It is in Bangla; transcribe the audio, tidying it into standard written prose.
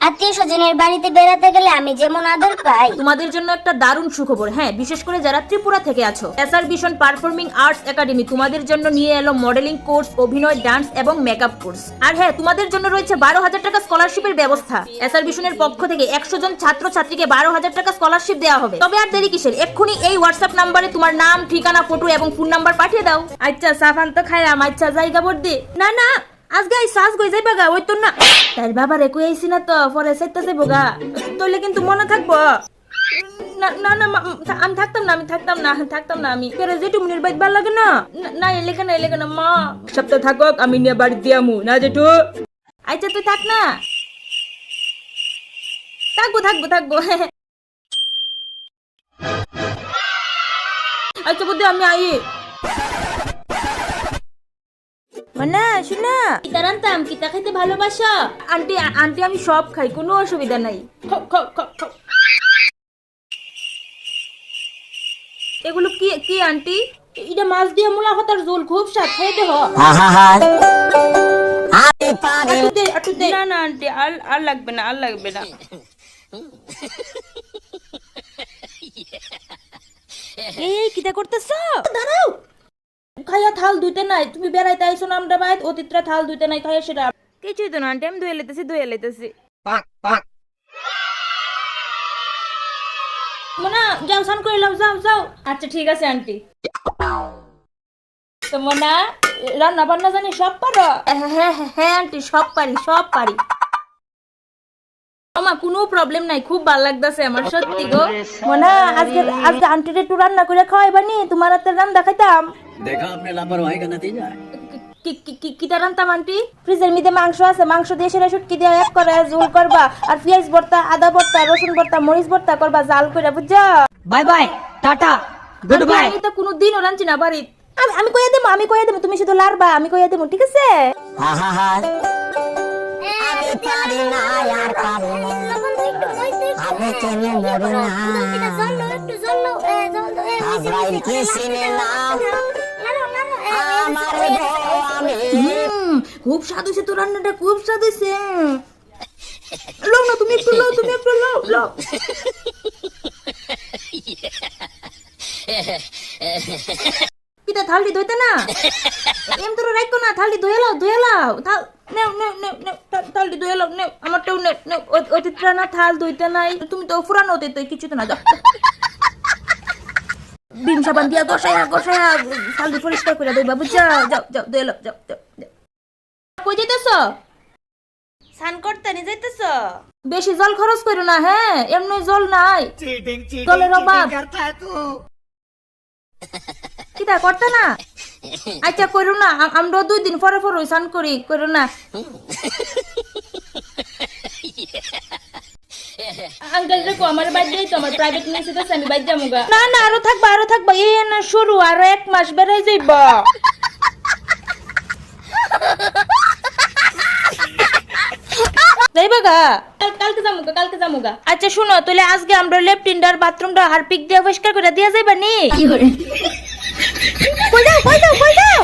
আত্মীয় স্বজনের বাড়িতে বেড়াতে গেলে আমি যেমন আদর পাই। তোমাদের জন্য একটা দারুণ সুখবর, হ্যাঁ, বিশেষ করে যারা ত্রিপুরা থেকে আছো। SR vision performing arts academy তোমাদের জন্য নিয়ে এলো মডেলিং কোর্স, অভিনয়, ডান্স এবং মেকআপ কোর্স। আর হ্যাঁ, তোমাদের জন্য রয়েছে 12,000 টাকা স্কলারশিপের ব্যবস্থা। এসআর ভিশনের পক্ষ থেকে 100 জন ছাত্র ছাত্রীকে 12,000 টাকা স্কলারশিপ দেওয়া হবে। তবে আর দেরি কিসের, এক্ষুনি এই হোয়াটসঅ্যাপ নাম্বারে তোমার নাম, ঠিকানা, ফটো এবং ফোন নাম্বার পাঠিয়ে দাও। আচ্ছা সাফান তো খাইলাম, আচ্ছা জায়গা বর্দি না না আজকে সাজ গই যাইবা গা, ওই তো না তার বাবার একই আইছি না তো, পরে সাইতে যাইবো গা, তোলে কিন্তু মনে থাকবো। না না না আমি থাকতাম না, আমি কেরে জেঠু মুনির বাইক ভাল লাগে না, না এলেকে না মা সপ্তাহ থাকক, আমি নিয়ে বাড়ি দিয়ামু না জেঠু। আচ্ছা তুই থাক না, থাকবো আচ্ছা বুদ্ধি আমি আই মানে শুনা কিতা রান্তাম, কিতা খাইতে ভালোবাসা? আন্টি আমি সব খাই, কোনো অসুবিধা নাই। এগুলো কি আন্টি? এটা মাছ দিয়ে মূলা পাতার ঝোল, খুব স্বাদ, খেয়ে দেহ। না না আন্টি আর লাগবে না। এই কিতা করতেছ? দাঁড়াও, খাইয়া থাল ধুইতে নাই, তুমি বেড়াইতে আইছো না আমরা বাইত, অতিথরা থাল ধুইতে নাই, খাইয়া সেটা কিছুই তো না আন্টি, আমি ধুয়ে লেতেছি। মোনা যাও স্নান করে লাও, যাও। আচ্ছা ঠিক আছে আন্টি। তো মোনা রান্না বান্না জানি সব পারো? হ্যাঁ আন্টি, সব পারি। আমার কোনো প্রবলেম নাই, খুব ভালো লাগতেছে আমার, সত্যি গো। মোনা আজকে আন্টির একটু রান্না করে খাওয়াইবানি, তোমার হাতের রান্না খাইতাম। देखा आपने लापरवाही का नतीजा है। কিটা রান্তাম আন্টি? ফ্রিজের মধ্যে মাংস আছে, মাংস দিয়ে সেটা শুটকি দিয়ে এক করে ঝোল করবা, আর পেঁয়াজ ভর্তা, আদা ভর্তা, রসুন ভর্তা, মরিচ ভর্তা করবা, জাল করে, বুঝছো? Bye bye tata good bye. আমি তো কোনোদিনও রাঁধছি না বাড়ি। আমি কইয়া দেবো, তুমি শুধু লারবা, আমি কইয়া দেবো, ঠিক আছে? আমি পারি না আর পারি না, আমি কেন মরি না, একটু জল আজরাইল কি সিনে না আমার গো, আমি খুব স্বাদ হয়েছে তো রান্নাটা, খুব স্বাদ হয়েছে। লও না, তুমি একটু লও। কিটা থালটি ধুইতে না, এম তোর রাখো না, থালটি ধুয়ে লাও। থালটি ধুয়ে লাও, আমারটাও অতিথরা না থাল ধুইতে নাই, তুমি তো ফুরানো হতে তো কিছু তো না, যাও বিম সাবান দিয়া গসায়া থালটি পরিষ্কার করে দইবা, বুঝছো? যাও ধুয়ে লাও, যাও। কই যাইতেছ? স্নান করতে নি যাইতেছ? বেশি জল খরচ করো না, হ্যাঁ, এমনি জল নাই, জলের অভাব। কিটা করতে না? আচ্ছা করো না, আমরা 2 দিন পরে স্নান করি, করো না। আঙ্কেল দেখো আমার বাইক যাই তো, আমার প্রাইভেট মেসেজ আছে, আমি বাইক যাবো গা। না আরো থাকবা, এই না শুরু, আরো 1 মাস বেড়াই যাইব। কালকে যামুগা। আচ্ছা শুনো, তাহলে আজকে আমরা লেফটিন্ডার বাথরুমটা হারপিক দিয়ে পরিষ্কার করে দিয়া যাইবা নি? কই যাও